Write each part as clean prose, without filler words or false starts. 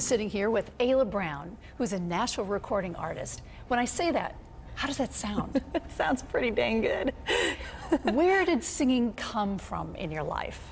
sitting here with Ayla Brown, who's a Nashville recording artist. When I say that, how does that sound? Sounds pretty dang good. Where did singing come from in your life?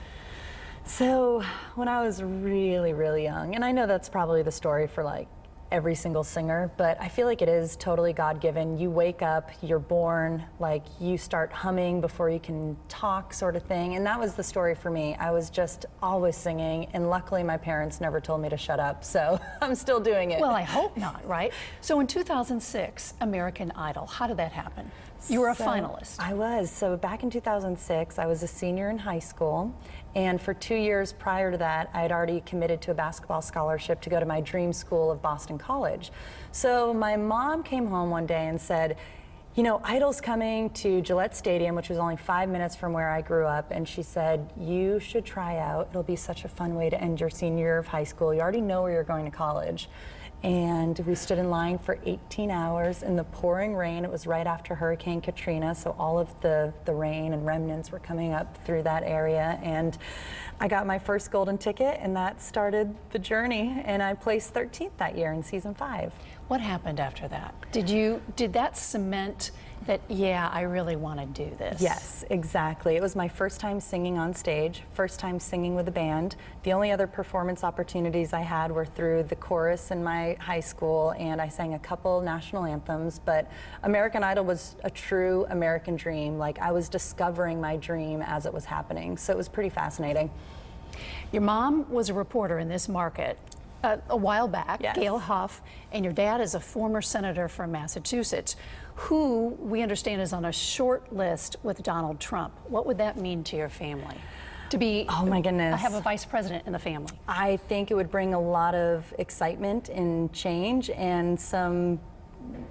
So when I was really, really young, and I know that's probably the story for like every single singer, but I feel like it is totally God-given. You wake up, you're born, like you start humming before you can talk, sort of thing. And that was the story for me. I was just always singing, and luckily my parents never told me to shut up, so I'm still doing it. Well, I hope not, right? So in 2006, American Idol, how did that happen? You were a finalist. I was. So back in 2006, I was a senior in high school, and for 2 years prior to that, I had already committed to a basketball scholarship to go to my dream school of Boston College. So my mom came home one day and said, you know, Idol's coming to Gillette Stadium, which was only 5 minutes from where I grew up, and she said, you should try out. It'll be such a fun way to end your senior year of high school. You already know where you're going to college. And we stood in line for 18 hours in the pouring rain. It was right after Hurricane Katrina, so all of the rain and remnants were coming up through that area. And I got my first golden ticket, and that started the journey. And I placed 13th that year in season 5. What happened after that? Did that cement that, yeah, I really want to do this? Yes, exactly. It was my first time singing on stage, first time singing with a band. The only other performance opportunities I had were through the chorus in my high school, and I sang a couple national anthems, but American Idol was a true American dream. Like, I was discovering my dream as it was happening, so it was pretty fascinating. Your mom was a reporter in this market a while back, yes. Gail Huff, and your dad is a former senator from Massachusetts, who we understand is on a short list with Donald Trump. What would that mean to your family? To be, oh my goodness, have a vice president in the family? I think it would bring a lot of excitement and change and some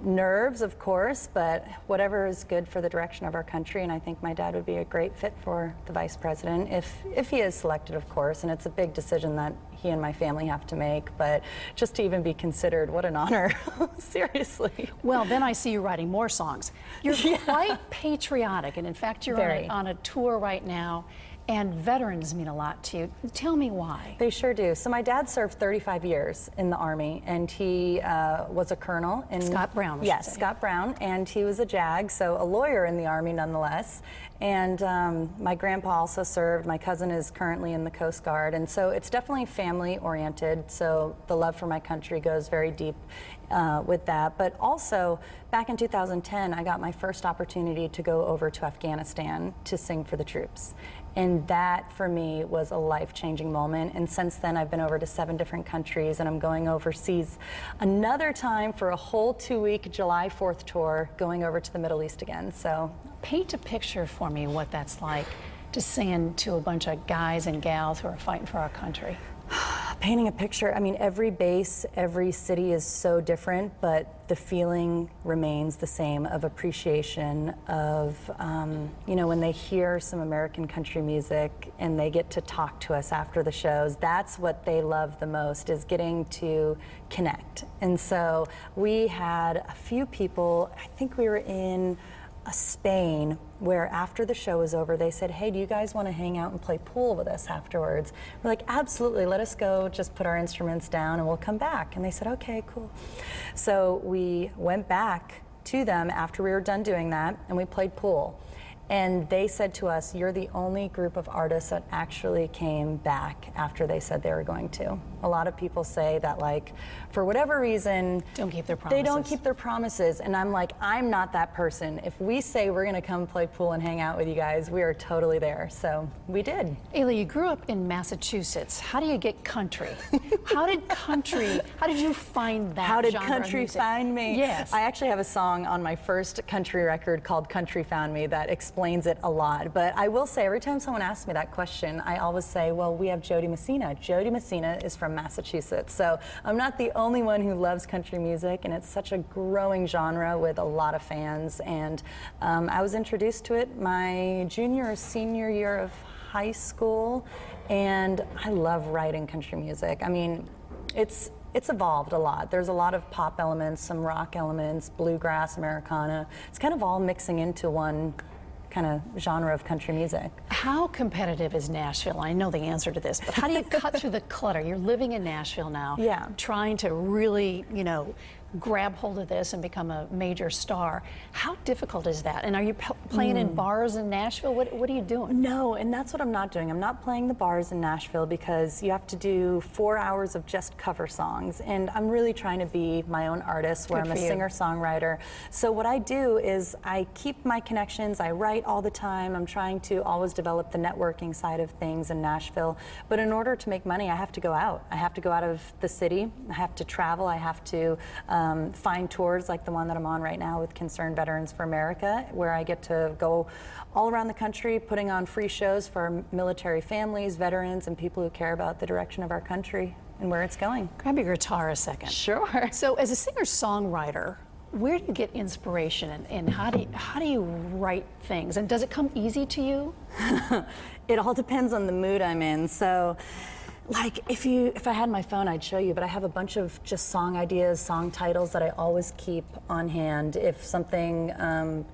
nerves, of course, but whatever is good for the direction of our country. And I think my dad would be a great fit for the vice president if he is selected, of course. And it's a big decision that he and my family have to make, but just to even be considered, what an honor. Seriously. Well, then I see you writing more songs. You're quite patriotic, and in fact, you're on a tour right now. And veterans mean a lot to you. Tell me why. They sure do. So my dad served 35 years in the Army, and he was a colonel. Scott Brown, yes, Scott Brown, and he was a JAG, so a lawyer in the Army nonetheless. And my grandpa also served. My cousin is currently in the Coast Guard, and so it's definitely family-oriented, so the love for my country goes very deep with that. But also, back in 2010, I got my first opportunity to go over to Afghanistan to sing for the troops. And that, for me, was a life-changing moment. And since then, I've been over to 7 different countries, and I'm going overseas another time for a whole 2-week July 4th tour, going over to the Middle East again. So, paint a picture for me what that's like to sing to a bunch of guys and gals who are fighting for our country. Painting a picture, I mean, every base, every city is so different, but the feeling remains the same of appreciation of, you know, when they hear some American country music and they get to talk to us after the shows, that's what they love the most, is getting to connect. And so we had a few people, I think we were in Spain, where after the show was over, they said, hey, do you guys want to hang out and play pool with us afterwards? We're like, absolutely, let us go, just put our instruments down and we'll come back. And they said, okay, cool. So we went back to them after we were done doing that, and we played pool. And they said to us, you're the only group of artists that actually came back after they said they were going to. A lot of people say that, like, for whatever reason, don't keep their promises. They don't keep their promises. And I'm like, I'm not that person. If we say we're gonna come play pool and hang out with you guys, we are totally there. So we did. Ayla, you grew up in Massachusetts. How do you get country? How did you find that How did genre country of music? find me? Yes. I actually have a song on my first country record called Country Found Me that explains it a lot. But I will say, every time someone asks me that question, I always say, well, we have Jody Messina. Jody Messina is from Massachusetts. So I'm not the only one who loves country music, and it's such a growing genre with a lot of fans. And I was introduced to it my junior or senior year of high school, and I love writing country music. I mean, it's evolved a lot. There's a lot of pop elements, some rock elements, bluegrass, Americana. It's kind of all mixing into one kind of genre of country music. How competitive is Nashville? I know the answer to this, but how do you cut through the clutter? You're living in Nashville now, Yeah. trying to really, grab hold of this and become a major star. How difficult is that? And are you playing in bars in Nashville? What are you doing? No, and that's what I'm not doing. I'm not playing the bars in Nashville because you have to do 4 hours of just cover songs. And I'm really trying to be my own artist where Good I'm a for you. singer-songwriter. So what I do is I keep my connections, I write all the time. I'm trying to always develop the networking side of things in Nashville. But in order to make money, I have to go out. I have to go out of the city. I have to travel. I have to find tours like the one that I'm on right now with Concerned Veterans for America, where I get to go all around the country putting on free shows for our military families, veterans, and people who care about the direction of our country and where it's going. Grab your guitar a second. Sure. So as a singer-songwriter, where do you get inspiration and how do you write things? And does it come easy to you? It all depends on the mood I'm in. So, like if I had my phone, I'd show you, but I have a bunch of just song ideas, song titles that I always keep on hand. If something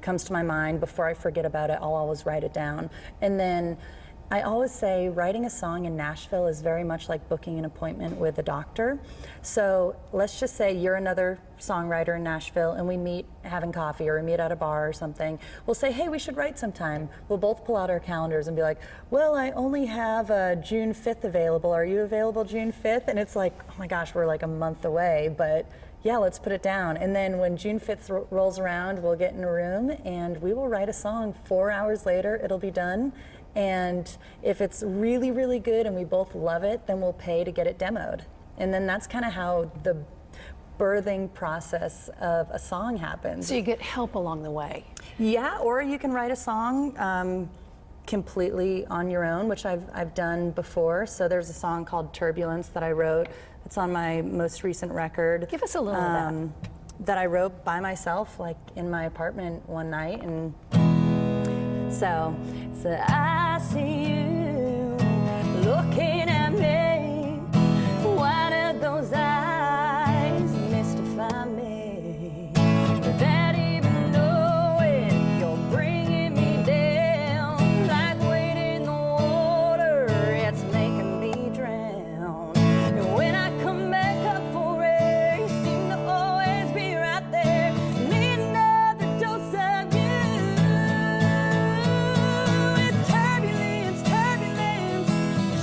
comes to my mind, before I forget about it, I'll always write it down. And then I always say writing a song in Nashville is very much like booking an appointment with a doctor. So let's just say you're another songwriter in Nashville and we meet having coffee or we meet at a bar or something. We'll say, hey, we should write sometime. We'll both pull out our calendars and be like, well, I only have June 5th available. Are you available June 5th? And it's like, oh my gosh, we're like a month away, but yeah, let's put it down. And then when June 5th rolls around, we'll get in a room and we will write a song. 4 hours later, it'll be done. And if it's really, really good and we both love it, then we'll pay to get it demoed. And then that's kind of how the birthing process of a song happens. So you get help along the way. Yeah, or you can write a song completely on your own, which I've done before. So there's a song called Turbulence that I wrote. It's on my most recent record. Give us a little of that. That I wrote by myself, like in my apartment one night. And so I see you looking at me. Why did those eyes mystify me? Without even knowing, you're bringing me down like weight in the water. It's making me drown. And when I come back up for air, you seem to always be right there. Need another dose of you. It's turbulence, turbulence,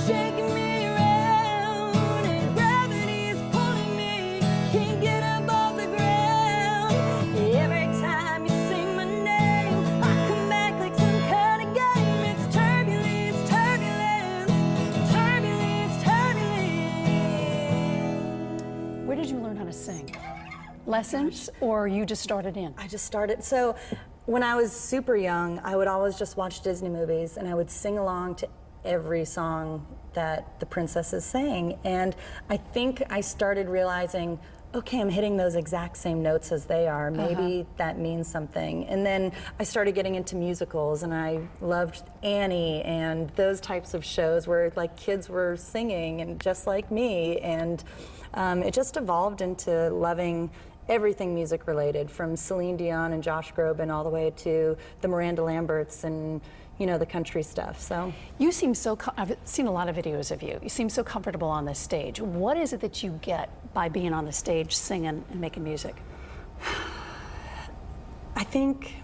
shaking me around, and gravity is pulling me. Can't get above the ground. Every time you sing my name, I come back like some kind of game. It's turbulence, turbulence, turbulence, turbulence. Where did you learn how to sing? Lessons, or you just started in? I just started. So when I was super young, I would always just watch Disney movies and I would sing along to every song that the princesses sang. And I think I started realizing, okay, I'm hitting those exact same notes as they are. Maybe that means something. And then I started getting into musicals and I loved Annie and those types of shows where like kids were singing and just like me. And it just evolved into loving everything music related, from Celine Dion and Josh Groban all the way to the Miranda Lamberts and the country stuff. So You seem so, I've seen a lot of videos of you. You seem so comfortable on the stage. What is it that you get by being on the stage singing and making music? I think,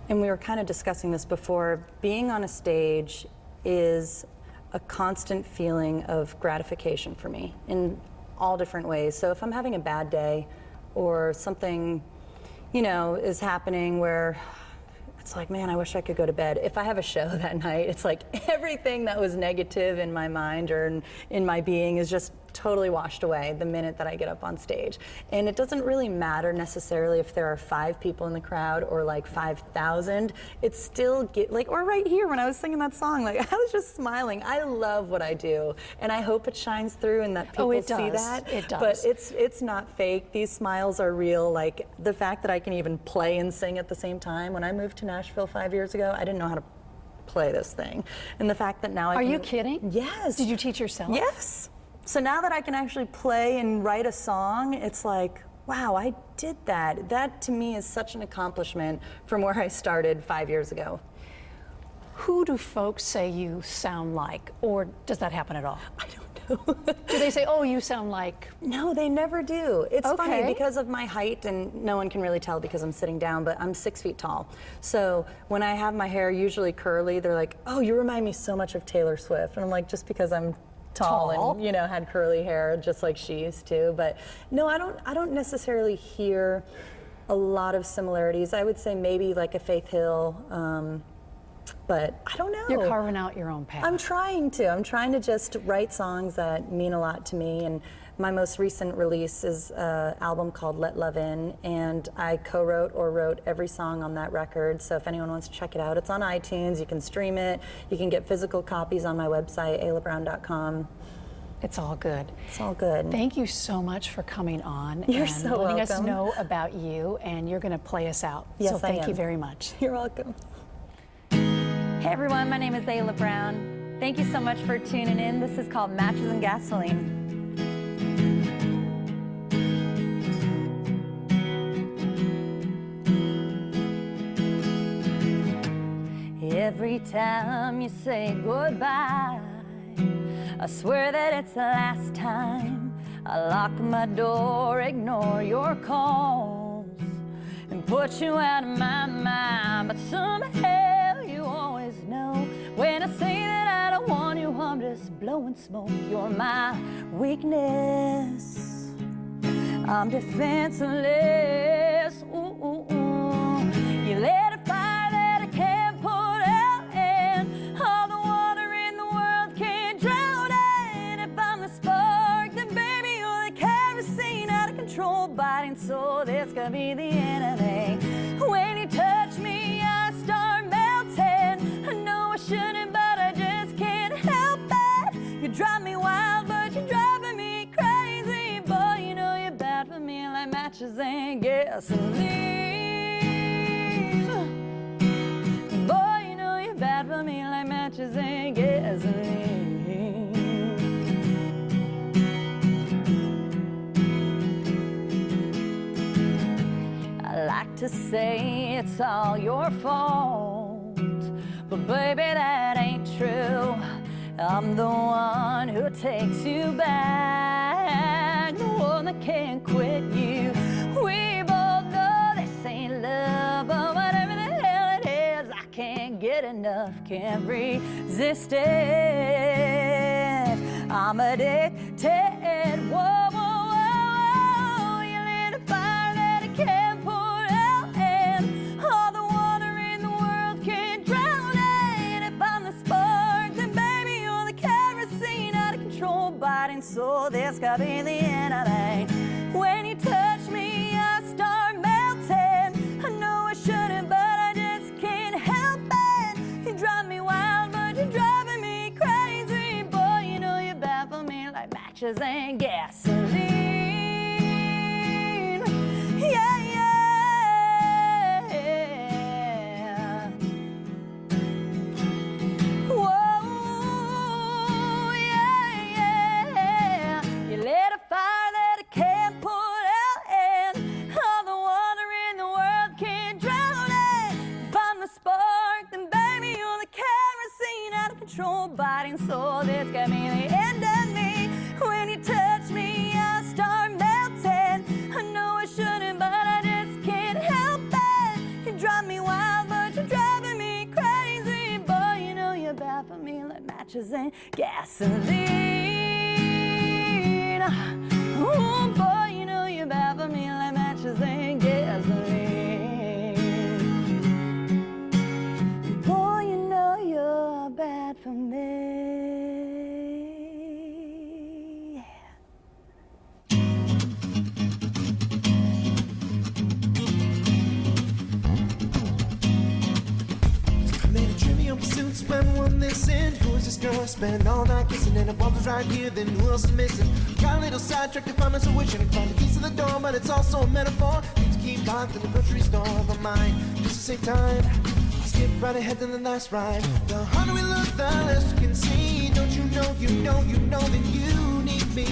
and we were kind of discussing this before, being on a stage is a constant feeling of gratification for me in all different ways. So if I'm having a bad day or something, is happening where it's like, man, I wish I could go to bed. If I have a show that night, it's like everything that was negative in my mind or in my being is just totally washed away the minute that I get up on stage. And it doesn't really matter necessarily if there are 5 people in the crowd or like 5,000. It's still or right here when I was singing that song, like I was just smiling. I love what I do, and I hope it shines through and that people see that. It does. But it's not fake. These smiles are real. Like the fact that I can even play and sing at the same time. When I moved to Nashville 5 years ago, I didn't know how to play this thing, and the fact that now I Are can, you kidding? Yes. Did you teach yourself? Yes. So now that I can actually play and write a song, it's like, wow, I did that. That to me is such an accomplishment from where I started 5 years ago. Who do folks say you sound like, or does that happen at all? I don't know. Do they say, oh, you sound like? No, they never do. It's funny Okay. because of my height, and no one can really tell because I'm sitting down, but I'm 6 feet tall. So when I have my hair usually curly, they're like, oh, you remind me so much of Taylor Swift. And I'm like, just because I'm tall and, you know, had curly hair just like she used to. But no, I don't necessarily hear a lot of similarities. I would say maybe like a Faith Hill, but I don't know. You're carving out your own path. I'm trying to just write songs that mean a lot to me. And my most recent release is an album called Let Love In, and I co-wrote or wrote every song on that record. So if anyone wants to check it out, it's on iTunes. You can stream it. You can get physical copies on my website, aylabrown.com. It's all good. It's all good. Thank you so much for coming on You're and so letting us welcome. know about you, and you're going to play us out. Yes, so thank I am. you very much. You're welcome. Hey everyone, my name is Ayla Brown. Thank you so much for tuning in. This is called Matches and Gasoline. Every time you say goodbye, I swear that it's the last time. I lock my door, ignore your calls, and put you out of my mind. But somehow you always know when I say that I don't want you, I'm just blowing smoke. You're my weakness, I'm defenseless. Ooh, ooh, ooh. You let a fire that I can't put out, and all the water in the world can't drown it. If I'm the spark, then baby you're the kerosene, out of control, biting, so this could be the enemy. When you touch me, I start melting. I know I shouldn't, but I just can't help it. You drive me wild, but you're driving me crazy. Boy, you know you're bad for me like matches and gasoline. Boy, you know you're bad for me like matches and gasoline. I like to say it's all your fault, but baby that ain't true. I'm the one who takes you back, the one that can't quit you. We both know this ain't love, but whatever the hell it is, I can't get enough, can't resist it. I'm addicted. Whoa, whoa, whoa, you lit a fire that I can't put out, and all the water in the world can't drown it. If I'm the spark, then baby you're the kerosene, out of control, biting, so this could be the enemy. When you touch me, I start melting. I know I shouldn't, but I just can't help it. You drive me wild, but you're driving me crazy. Boy, you know you're bad for me like matches and gasoline. Yeah, yeah. Whoa, yeah, yeah. You lit a fire that I can't put out, and all the water in the world can't drown it. If I'm the spark, then baby you're the kerosene, out of control, biting, so this could be the end of me. When you touch me, I start melting. I know I shouldn't, but I just can't help it. You drive me wild, but you're driving me crazy. Boy, you know you're bad for me like matches and gasoline. Oh boy, you know you're bad for me like matches and gasoline. Boy, you know you're bad for me. Made a trivial pursuits when one missing. Who is this girl I spend all night kissing? And if one was right here, then who else is missing? Got a little sidetracked if I'm so wishing I find the keys to the door, but it's also a metaphor. Things keep locked in the grocery store of my mind. Just to save time, I'll skip right ahead to the last ride. The harder we look, the less we can see. Don't you know, you know, you know that you need me.